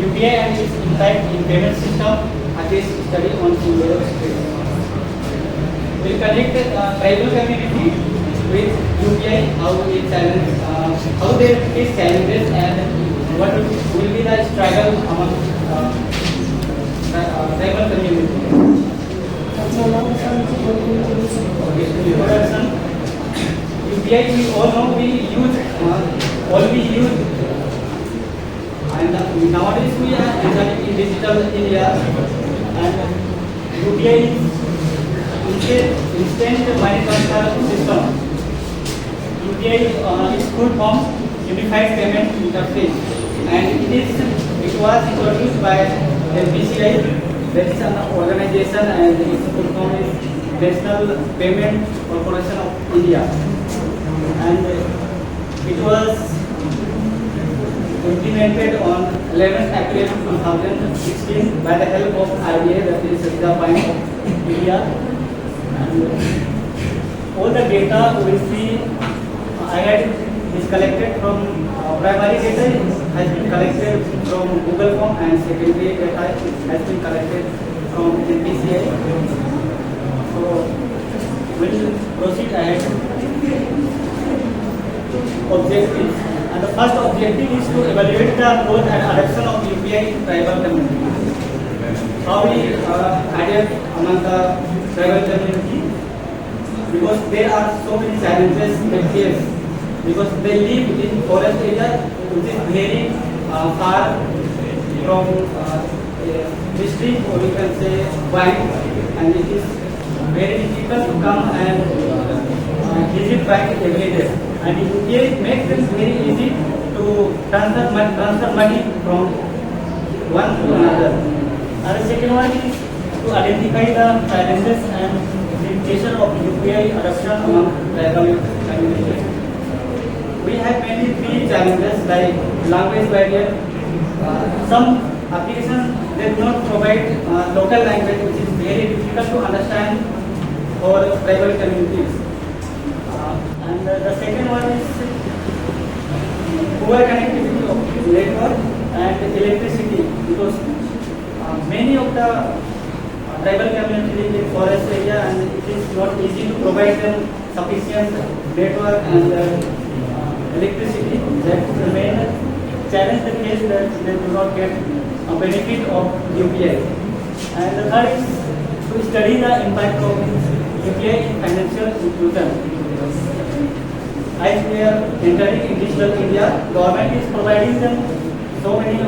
UPI and its impact in payment system, a case study on Europe Street. We'll connect tribal community with UPI, how they face challenges and what will be the struggle among tribal community. Introduction. UPI we all know we use and nowadays we are entering in digital India and UPI is instant money transfer system. UPI is full form unified payment interface and it was introduced by NPCI, that is an organization, and its full form is National Payment Corporation of India, and it was implemented on 11th April 2016 by the help of RBI, that is Reserve Bank of India, and all the data we see is collected from primary data has been collected from Google Form and secondary data has been collected from NPCI. So we'll proceed ahead. Objectives, and the first objective is to evaluate the growth and adoption of UPI in tribal community. How we adapt among the tribal community, because there are so many challenges they face, because they live in forest area which is very far from district, or we can say bank, and it is very difficult to come and visit bank every day. And UPI makes it very easy to transfer money from one to another. And the second one is to identify the challenges and limitation of UPI adoption among tribal communities. We have mainly three challenges, like language barrier. Some applications they do not provide local language, which is very difficult to understand for tribal communities. And the second one is poor connectivity of network and electricity, because many of the tribal communities live in forest area and it is not easy to provide them sufficient network and electricity. That's the main challenge they face, that they do not get a benefit of UPI. And the third is to study the impact of UPI in financial inclusion. As we are entering in digital India, government is providing them so many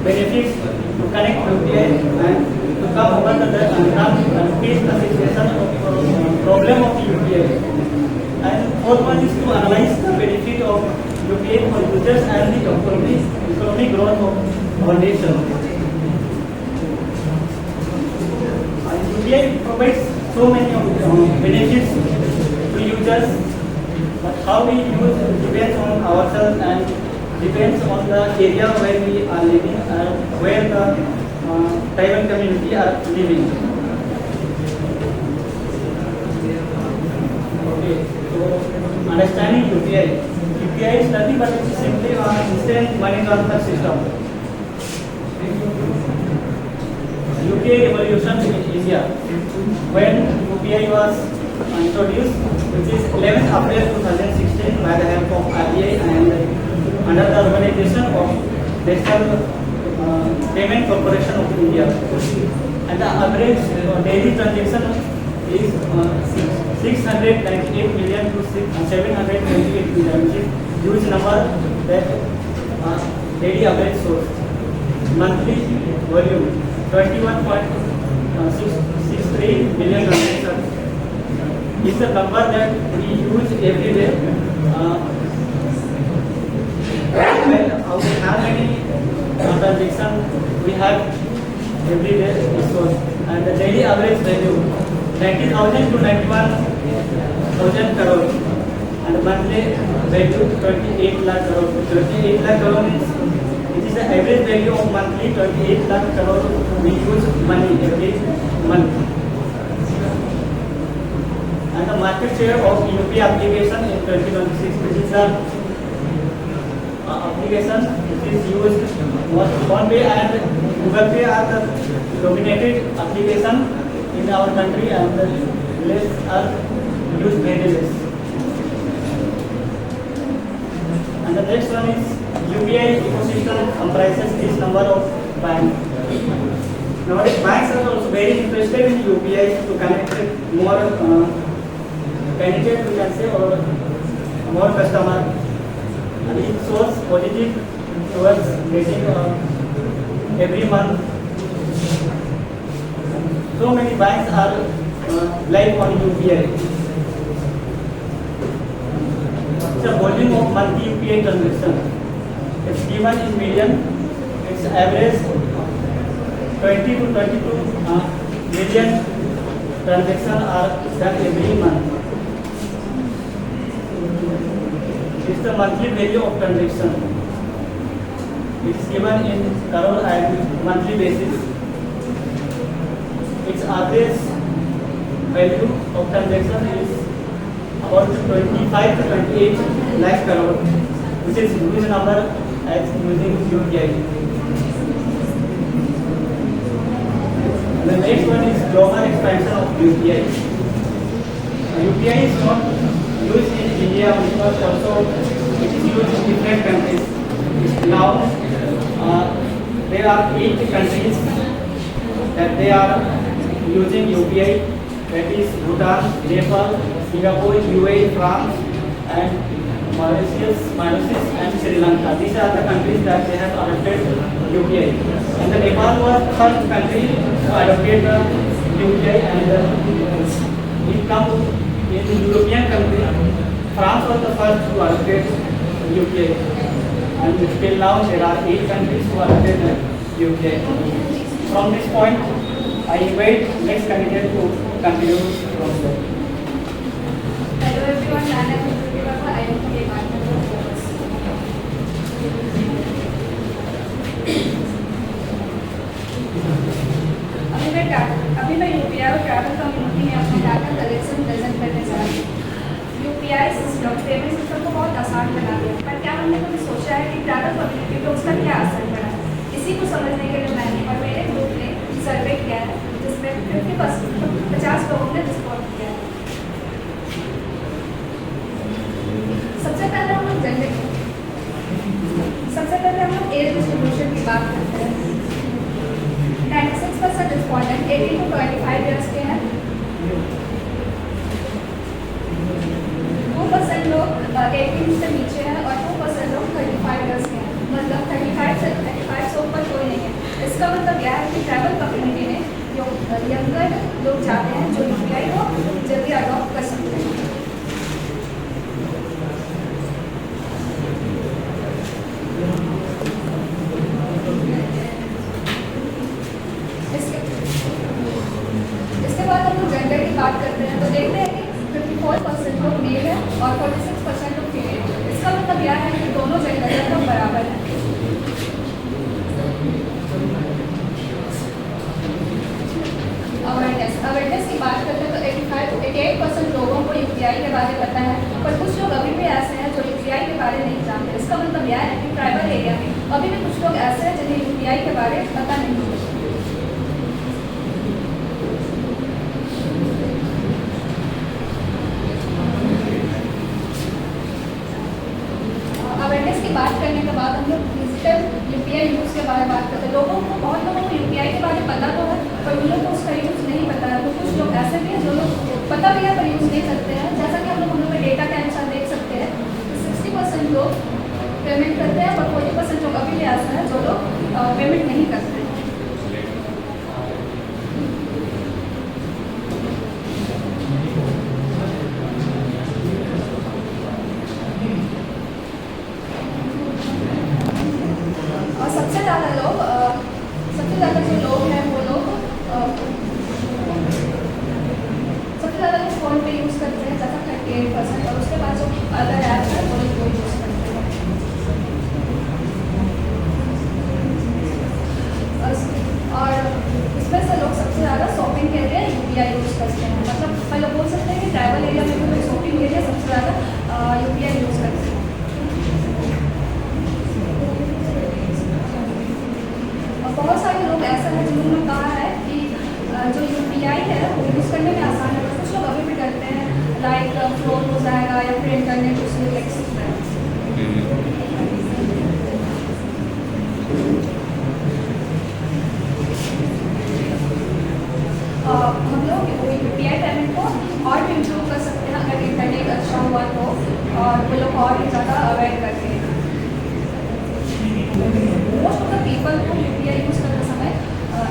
benefits to connect UPI and to come over and face the situation of problem of UPI. And fourth one is to analyze the benefit of UPI for users and the economic growth of our nation. UPI provides so many benefits to users, but how we use depends on ourselves and depends on the area where we are living and where the tribal community are living. Okay, so understanding UPI. UPI is nothing but it's simply an instant money transfer system. UPI evolution in India. When UPI was introduced, which is 11th April 2016 by the help of RBI and under the organization of National Payment Corporation of India. And the average daily transaction is 698 million to 728 million, which is huge number that daily average source. Monthly volume 21.63 million transactions is the number that we use every day. How many transactions we have every day is source, and the daily average value 90,000 to 91,000 crore, and the monthly value 28 lakh crore. 28 lakh crore means it is the average value of monthly 28 lakh crore we use money every month. And the market share of UPI application in 2026, which is the application application which is used. PhonePe and Google Pay are the dominated application in our country, and the less are used very less. And the next one is UPI ecosystem comprises this number of banks. Nowadays, banks are also very interested in UPI to connect more candidate, we can say, or more customer, and it shows positive towards getting every month. So many banks are live on UPI. The volume of monthly UPI transaction, it's given in million. Its average 20 to 22 million transactions are done every month. It's the monthly value of transaction. It is given in crore and monthly basis. Its average value of transaction is about 25 to 28 lakh crore, which is huge number as using UPI. And the next one is global expansion of UPI. UPI is not used in India, but also it is used in different countries. Now there are 8 countries that they are using UPI. That is Bhutan, Nepal, Singapore, UAE, France, and Mauritius, and Sri Lanka. These are the countries that they have adopted UPI. And the Nepal was the first country to adopt the UPI, and it comes in European country. France was the first to adopt UPI, and till now there are 8 countries who adopted UPI. From this point, I invite next candidate to continue from there. Hello everyone, I am Prabha. I am the partner of Focus. अभी मैं UPI और travel community में अपना data collection present करने जा रही हूँ। UPI system payment system को बहुत आसान बना दिया, पर क्या हमने कभी सोचा है कि ट्रैवल कम्युनिटी पर उसका क्या असर पड़ा है? इसी को समझने के लिए मैंने और मेरे ग्रुप ने सर्वे किया है, जिसमें 50 लोगों ने रिस्पॉन्ड किया है। सबसे पहले हम लोग एज डिस्ट्रीब्यूशन की बात करते हैं। 96% रिस्पॉन्डेंट 18 to 25 ईयर्स के हैं। 2% लोग 18 से नीचे हैं और 2% लोग 35 ईयर्स के हैं। मतलब 35 से ऊपर कोई नहीं है। इसका मतलब यह है कि ट्रैवल कम्युनिटी में जो यंगर लोग चाहते हैं जो UPI को जल्दी अडॉप्ट कर सकते हैं। इसके बाद हम लोग जेंडर की बात करते हैं तो देखते हैं कि 54% लोग मेल है और 46% लोग फीमेल है। इसका मतलब यह है कि दोनों जेंडर लगभग बराबर है। अवेयरनेस की बात करते हैं तो 88% लोगों को UPI के बारे में पता है, पर कुछ लोग अभी भी ऐसे हैं जो UPI के बारे में नहीं जानते। इसका मतलब यह है कि ट्राइबल एरिया में अभी भी कुछ लोग ऐसे हैं जिन्हें UPI के बारे में पता नहीं है। अवेयरनेस की बात करने के बाद हम लोग डिजिटल UPI यूज़ के बारे में बात करते हैं। बहुत लोगों को UPI के बारे में पता तो है, पर उन लोगों को उसका यूज़ नहीं पता है। तो कुछ लोग ऐसे भी हैं जो लोग पता भी है पर यूज़ नहीं करते हैं। जैसा कि हम लोग डेटा के अनुसार देख सकते हैं, 60% लोग पेमेंट करते हैं और 40% लोग अभी भी ऐसा है जो लोग पेमेंट नहीं करते हैं। और सबसे ज़्यादा जो लोग हैं वो लोग सबसे ज़्यादा लोग फ़ोन पे यूज़ करते हैं, जैसा 38%, और उसके बाद जो अदर ऐप है वो लोग यूज़ करते हैं। और इसमें से लोग सबसे ज़्यादा शॉपिंग के लिए UPI यूज़ करते हैं। मतलब हम लोग बोल सकते हैं कि ट्रैवल एरिया में भी लोग शॉपिंग के लिए सबसे ज़्यादा UPI यूज़ करते हैं। ऐसा है जिन्होंने कहा है कि जो यूपीआई है वो यूज़ करने में आसान है, कुछ लोग अभी भी करते हैं, लाइक फ्लोर हो जाएगा या फिर इंटरनेट उसमें एक्सेस है। हम लोग यूपीआई पेमेंट को और भी इम्प्रूव कर सकते हैं अगर इंटरनेट अच्छा हुआ तो, और वो लोग और भी ज़्यादा अवॉइड करते हैं। मोस्ट ऑफ द पीपल को यूपीआई यूज़ करते समय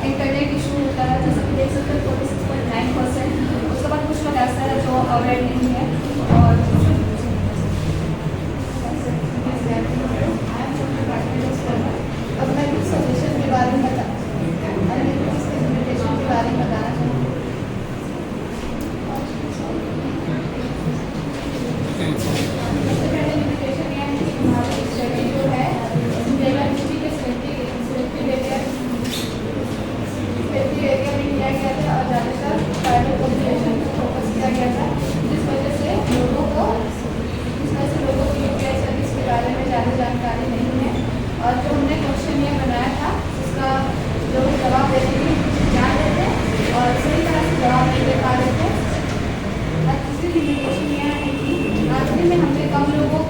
इंटरनेट इशू होता है, जैसे कि देख सकते हैं 46.9%। उसके बाद कुछ लोग ऐसा है जो अवेयर नहीं है और अब मैं कुछ सजेशन के बारे में इम्प्लीमेंटेशन के बारे में बताना चाहूँगी। सबसे पहले लिमिटेशन यह है कि हमारी स्टडी जो है यूनिवर्सिटी के सिलेक्टिव एरिया में किया गया था और ज़्यादातर ट्राइबल पॉपुलेशन को फोकस किया गया था, जिस वजह से लोगों को यूपीआई सर्विस के बारे में ज़्यादा जानकारी नहीं है। और जो हमने क्वेश्चन ये बनाया था उसका जो जवाब देते थे ध्यान देते और सही तरह से जवाब नहीं दे पा रहे थे। और तीसरी लिमिटेशन यह है कि आखिरी में हमने कम लोगों